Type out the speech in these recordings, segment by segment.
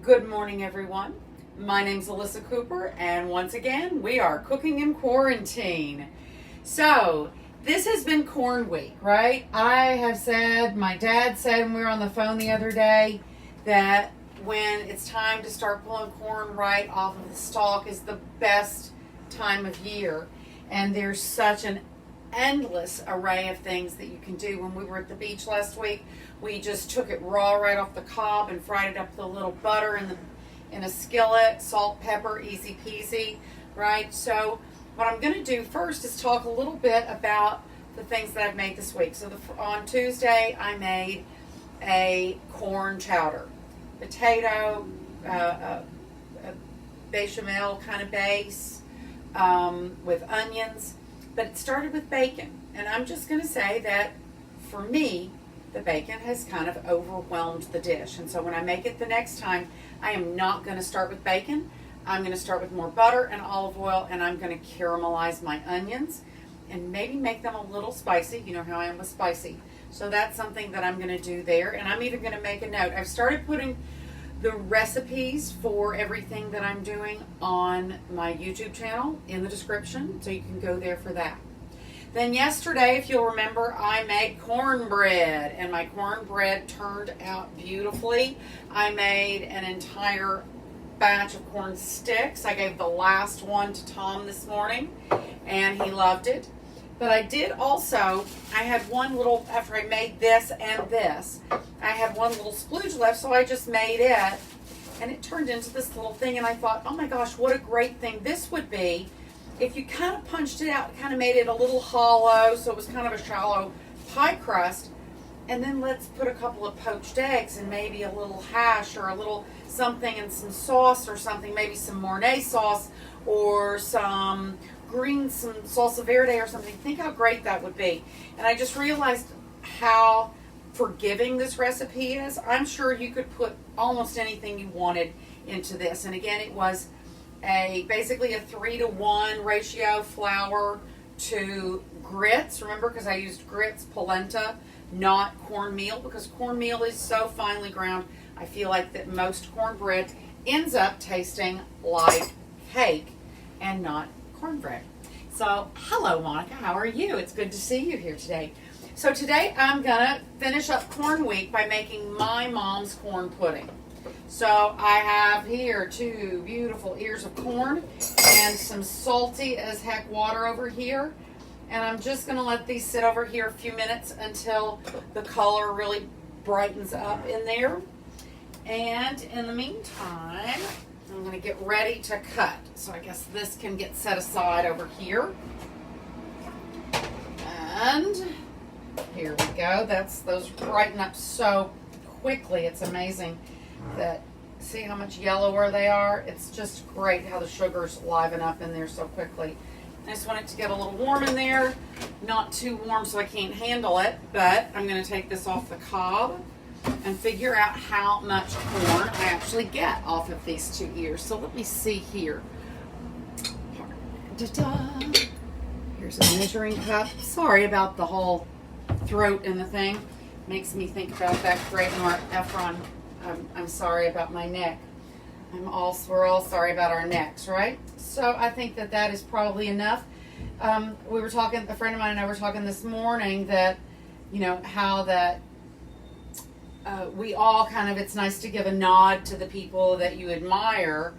Good morning, everyone. My name's Alyssa Cooper, and once again, we are cooking in quarantine. So, this has been corn week, right? I have said, my dad said when we were on the phone the other day, that when it's time to start pulling corn right off of the stalk is the best time of year. And there's such an endless array of things that you can do. When we were at the beach last week, we just took it raw right off the cob and fried it up with a little butter in a skillet, salt, pepper, easy peasy, right? So what I'm going to do first is talk a little bit about the things that I've made this week. So on Tuesday, I made a corn chowder, potato, a bechamel kind of base with onions. But it started with bacon, and I'm just going to say that for me, the bacon has kind of overwhelmed the dish. And so when I make it the next time, I am not going to start with bacon. I'm going to start with more butter and olive oil, and I'm going to caramelize my onions and maybe make them a little spicy. You know how I am with spicy. So that's something that I'm going to do there. And I'm even going to make a note. I've started putting the recipes for everything that I'm doing on my YouTube channel in the description, so you can go there for that. Then yesterday, if you'll remember, I made cornbread, and my cornbread turned out beautifully. I made an entire batch of corn sticks. I gave the last one to Tom this morning, and he loved it. But I did also, I had one little, after I made this and this, I had one little splooge left, so I just made it, and it turned into this little thing, and I thought, oh my gosh, what a great thing this would be if you kind of punched it out, kind of made it a little hollow, so it was kind of a shallow pie crust, and then let's put a couple of poached eggs and maybe a little hash or a little something and some sauce or something, maybe some Mornay sauce or some salsa verde or something. Think how great that would be. And I just realized how forgiving this recipe is. I'm sure you could put almost anything you wanted into this. And again, it was basically a 3-to-1 ratio flour to grits. Remember, because I used grits, polenta, not cornmeal, because cornmeal is so finely ground. I feel like that most cornbread ends up tasting like cake and not cornbread. So, hello Monica, how are you? It's good to see you here today. So today I'm gonna finish up corn week by making my mom's corn pudding. So I have here 2 beautiful ears of corn and some salty as heck water over here. And I'm just gonna let these sit over here a few minutes until the color really brightens up in there. And in the meantime, I'm going to get ready to cut. So I guess this can get set aside over here. And here we go. Those brighten up so quickly. It's amazing that, see how much yellower they are? It's just great how the sugars liven up in there so quickly. I just want it to get a little warm in there. Not too warm so I can't handle it, but I'm going to take this off the cob and figure out how much corn I actually get off of these 2 ears. So let me see here. Here's a measuring cup. Sorry about the whole throat and the thing. Makes me think about that great Mark Efron. I'm sorry about my neck. We're all sorry about our necks, right? So I think that is probably enough. We were talking, a friend of mine and I were talking this morning that, how that we all it's nice to give a nod to the people that you admire.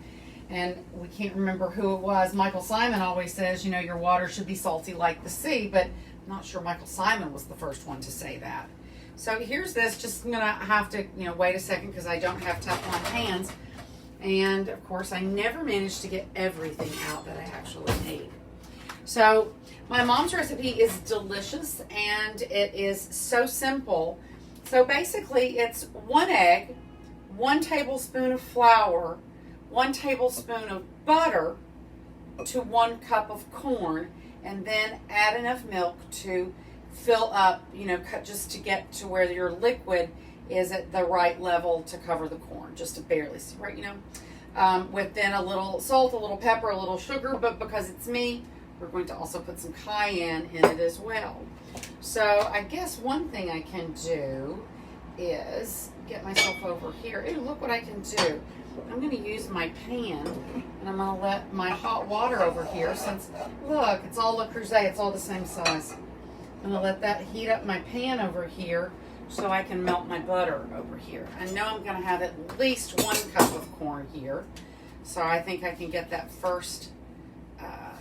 And we can't remember who it was. Michael Simon always says, your water should be salty like the sea, but I'm not sure Michael Simon was the first one to say that. So here's this. Just I'm going to have to, wait a second because I don't have Teflon hands. And of course, I never managed to get everything out that I actually need. So my mom's recipe is delicious and it is so simple. So basically, it's 1 egg, 1 tablespoon of flour, 1 tablespoon of butter to 1 cup of corn, and then add enough milk to fill up, just to get to where your liquid is at the right level to cover the corn, just to barely, right, with then a little salt, a little pepper, a little sugar, but because it's me, we're going to also put some cayenne in it as well. So I guess one thing I can do is get myself over here. Ooh, look what I can do. I'm going to use my pan, and I'm going to let my hot water over here, since, look, it's all Le Creuset, it's all the same size. I'm going to let that heat up my pan over here so I can melt my butter over here. I know I'm going to have at least 1 cup of corn here, so I think I can get that first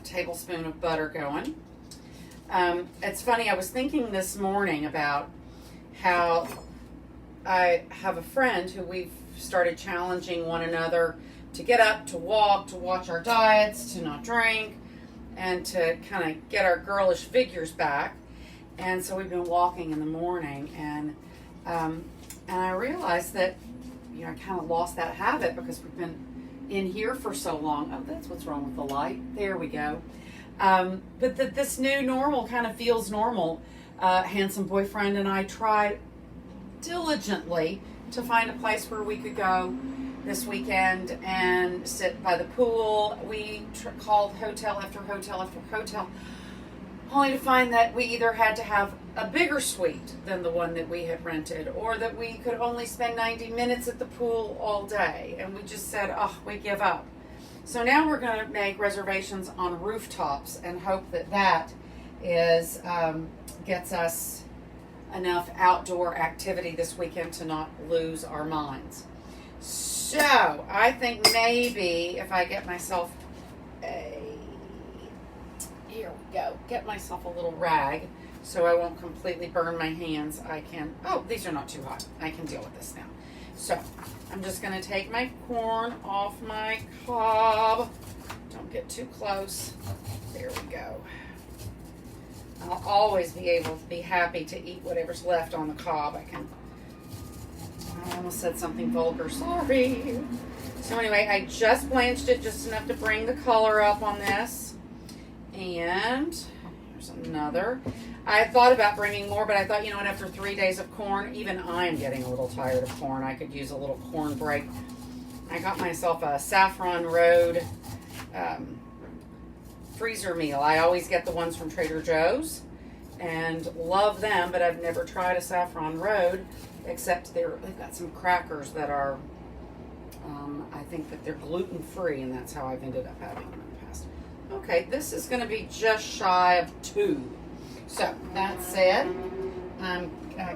tablespoon of butter going. It's funny, I was thinking this morning about how I have a friend who we've started challenging one another to get up, to walk, to watch our diets, to not drink, and to kind of get our girlish figures back. And so we've been walking in the morning, and I realized that, you know, I kind of lost that habit because we've been in here for so long. Oh, that's what's wrong with the light. There we go. But that this new normal kind of feels normal. Handsome boyfriend and I tried diligently to find a place where we could go this weekend and sit by the pool. We called hotel after hotel after hotel, only to find that we either had to have a bigger suite than the one that we had rented, or that we could only spend 90 minutes at the pool all day. And we just said, oh, we give up. So now we're going to make reservations on rooftops and hope that that is gets us enough outdoor activity this weekend to not lose our minds. So I think maybe if I get myself here we go, get myself a little rag so I won't completely burn my hands. I can, oh, these are not too hot. I can deal with this now. So I'm just going to take my corn off my cob. Don't get too close. There we go. I'll always be able to be happy to eat whatever's left on the cob. I almost said something vulgar, sorry. So anyway, I just blanched it just enough to bring the color up on this. And here's another. I thought about bringing more, but I thought, you know what, after 3 days of corn, even I'm getting a little tired of corn. I could use a little corn break. I got myself a Saffron Road freezer meal. I always get the ones from Trader Joe's and love them, but I've never tried a Saffron Road, except they've got some crackers that are, I think that they're gluten-free, and that's how I've ended up having them in the past. Okay, this is going to be just shy of 2. So, that said, I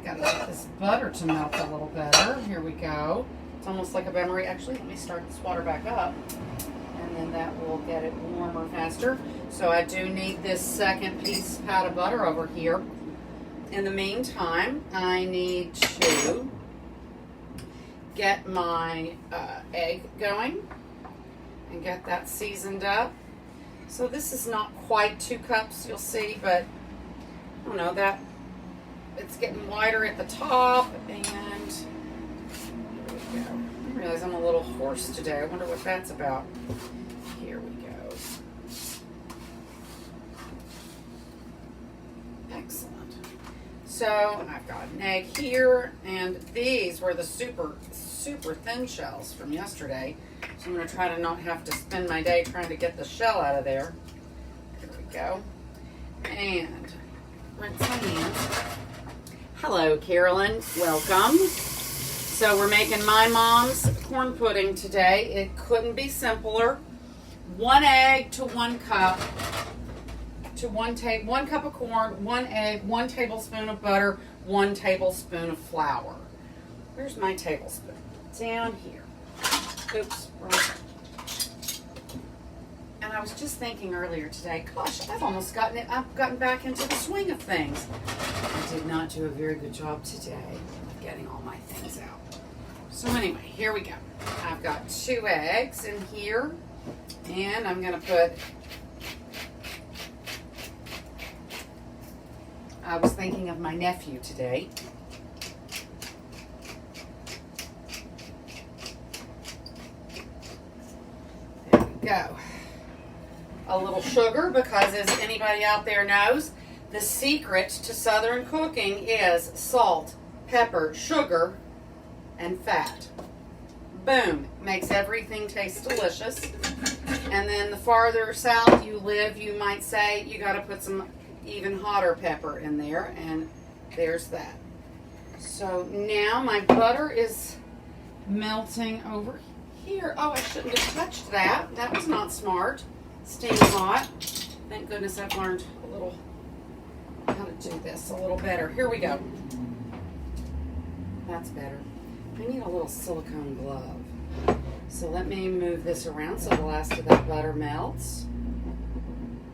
got to let this butter to melt a little better. Here we go. It's almost like a memory. Actually, let me start this water back up, and then that will get it warmer faster. So I do need this second piece pat of butter over here. In the meantime, I need to get my egg going and get that seasoned up. So this is not quite 2 cups, you'll see, but I don't know, that it's getting wider at the top, and here we go. I realize I'm a little hoarse today. I wonder what that's about. Here we go. Excellent. So I've got an egg here, and these were the super thin shells from yesterday. So I'm going to try to not have to spend my day trying to get the shell out of there. There we go. And rinse my hands. Hello, Carolyn. Welcome. So we're making my mom's corn pudding today. It couldn't be simpler. 1 egg to 1 cup. To 1 cup of corn, 1 egg, 1 tablespoon of butter, 1 tablespoon of flour. Where's my tablespoon? Down here. Oops, wrong. And I was just thinking earlier today, gosh, I've gotten back into the swing of things. I did not do a very good job today of getting all my things out. So anyway, here we go. I've got 2 eggs in here, and I'm going to put, I was thinking of my nephew today. There we go. A little sugar, because as anybody out there knows, the secret to Southern cooking is salt, pepper, sugar, and fat. Boom. Makes everything taste delicious. And then the farther south you live, you might say you got to put some even hotter pepper in there, and there's that. So now my butter is melting over here. Oh, I shouldn't have touched that. That was not smart. Steam hot. Thank goodness I've learned a little how to do this a little better. Here we go. That's better. I need a little silicone glove. So let me move this around so the last of that butter melts.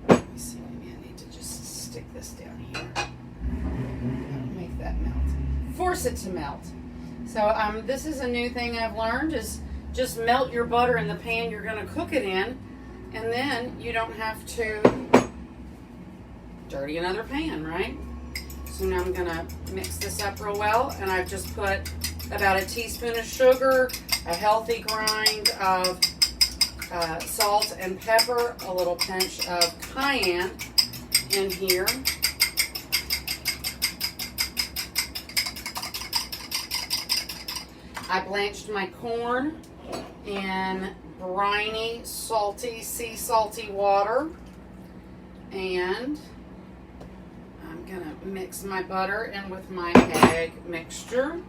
Let me see, maybe I need to just stick this down here. Make that melt. Force it to melt. So this is a new thing I've learned, is just melt your butter in the pan you're going to cook it in, and then you don't have to dirty another pan, right? So now I'm going to mix this up real well, and I've just put about a teaspoon of sugar, a healthy grind of salt and pepper, a little pinch of cayenne in here. I blanched my corn in briny, salty, sea salty water. And I'm going to mix my butter in with my egg mixture.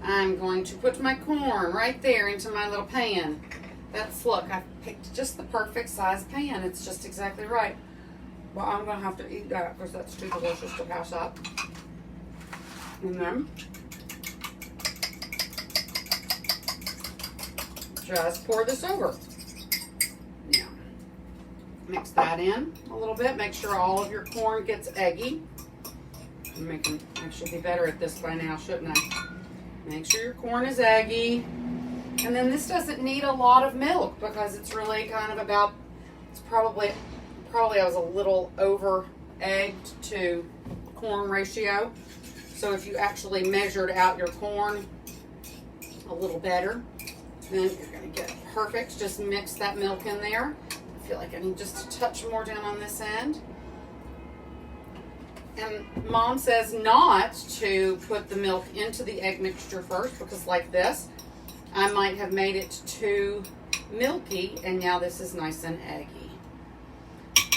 I'm going to put my corn right there into my little pan. Look, I picked just the perfect size pan. It's just exactly right. Well, I'm going to have to eat that because that's too delicious to pass up. And then just pour this over. Now, mix that in a little bit. Make sure all of your corn gets eggy. I should be better at this by now, shouldn't I? Make sure your corn is eggy. And then this doesn't need a lot of milk because it's really kind of about, it's probably I was a little over egged to corn ratio. So if you actually measured out your corn a little better, then you're going to get perfect. Just mix that milk in there. I feel like I need just a touch more down on this end. And Mom says not to put the milk into the egg mixture first because like this, I might have made it too milky, and now this is nice and eggy.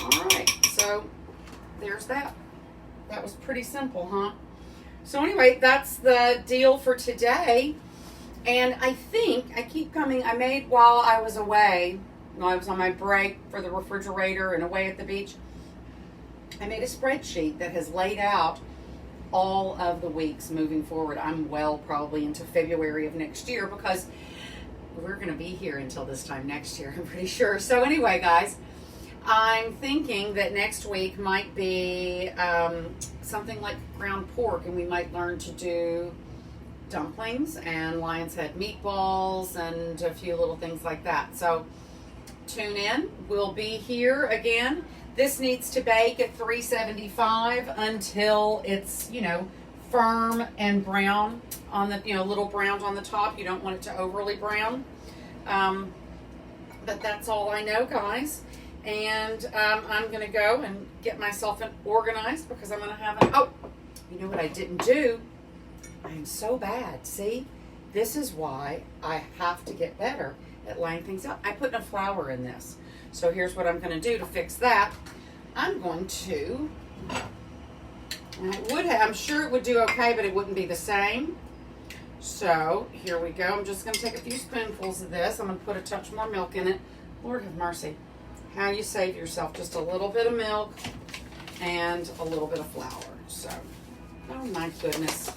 All right, so there's that. That was pretty simple, huh? So anyway, that's the deal for today. And I think I made while I was away, while I was on my break for the refrigerator and away at the beach, I made a spreadsheet that has laid out all of the weeks moving forward. I'm probably into February of next year because we're going to be here until this time next year, I'm pretty sure. So anyway, guys, I'm thinking that next week might be something like ground pork, and we might learn to do dumplings and lion's head meatballs and a few little things like that. So tune in. We'll be here again. This needs to bake at 375 until it's, firm and brown on the, a little browned on the top. You don't want it to overly brown. But that's all I know, guys. And I'm going to go and get myself organized because I'm going to have you know what I didn't do? I am so bad. See, this is why I have to get better at laying things out. I put no flour in this. So here's what I'm going to do to fix that. I'm going to, I'm sure it would do okay, but it wouldn't be the same. So here we go. I'm just going to take a few spoonfuls of this. I'm going to put a touch more milk in it. Lord have mercy. How you save yourself. Just a little bit of milk and a little bit of flour. So, oh my goodness.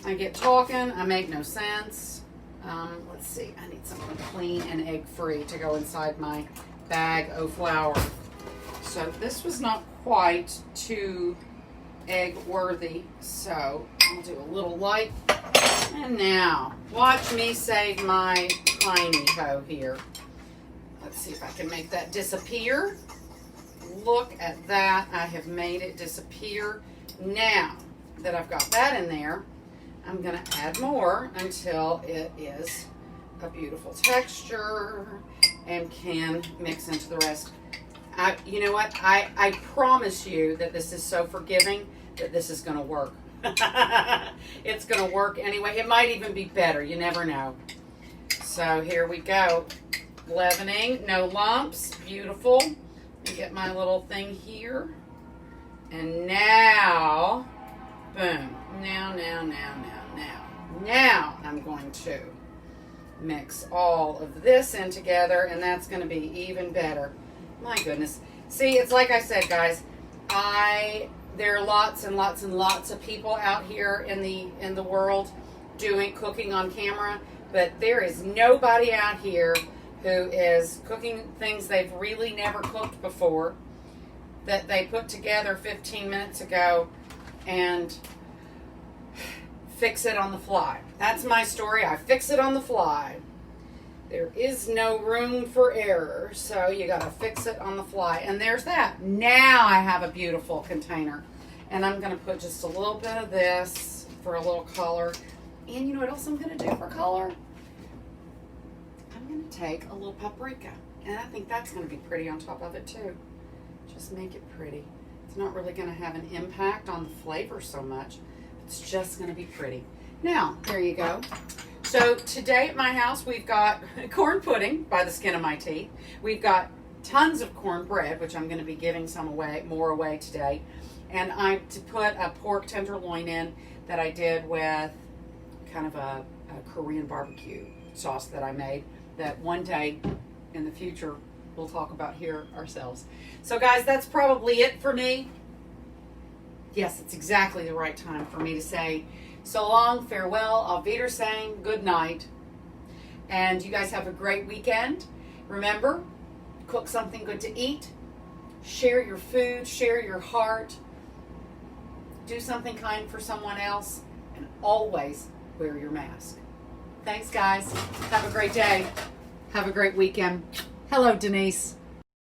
I get talking. I make no sense. Let's see. I need something clean and egg-free to go inside my bag of flour. So this was not quite too egg-worthy. So I'll do a little light. And now, watch me save my tiny hoe here. Let's see if I can make that disappear. Look at that. I have made it disappear. Now that I've got that in there, I'm going to add more until it is a beautiful texture and can mix into the rest. You know what? I promise you that this is so forgiving that this is going to work. It's going to work anyway. It might even be better. You never know. So here we go. Leavening, no lumps, beautiful. Get my little thing here. And now, boom. Now I'm going to mix all of this in together, and that's going to be even better. My goodness. See, it's like I said, guys, there are lots and lots and lots of people out here in the world doing cooking on camera, but there is nobody out here who is cooking things they've really never cooked before, that they put together 15 minutes ago and fix it on the fly. That's my story. I fix it on the fly. There is no room for error, so you got to fix it on the fly. And there's that. Now I have a beautiful container. And I'm going to put just a little bit of this for a little color. And you know what else I'm going to do for color? I'm going to take a little paprika. And I think that's going to be pretty on top of it too. Just make it pretty. It's not really going to have an impact on the flavor so much. It's just going to be pretty. Now, there you go. So today at my house, we've got corn pudding by the skin of my teeth. We've got tons of cornbread, which I'm going to be giving more away today. And I put a pork tenderloin in that I did with kind of a Korean barbecue sauce that I made that one day in the future we'll talk about here ourselves. So guys, that's probably it for me. Yes, it's exactly the right time for me to say so long, farewell, auf Wiedersehen, good night. And you guys have a great weekend. Remember, cook something good to eat. Share your food, share your heart. Do something kind for someone else. And always wear your mask. Thanks, guys. Have a great day. Have a great weekend. Hello, Denise.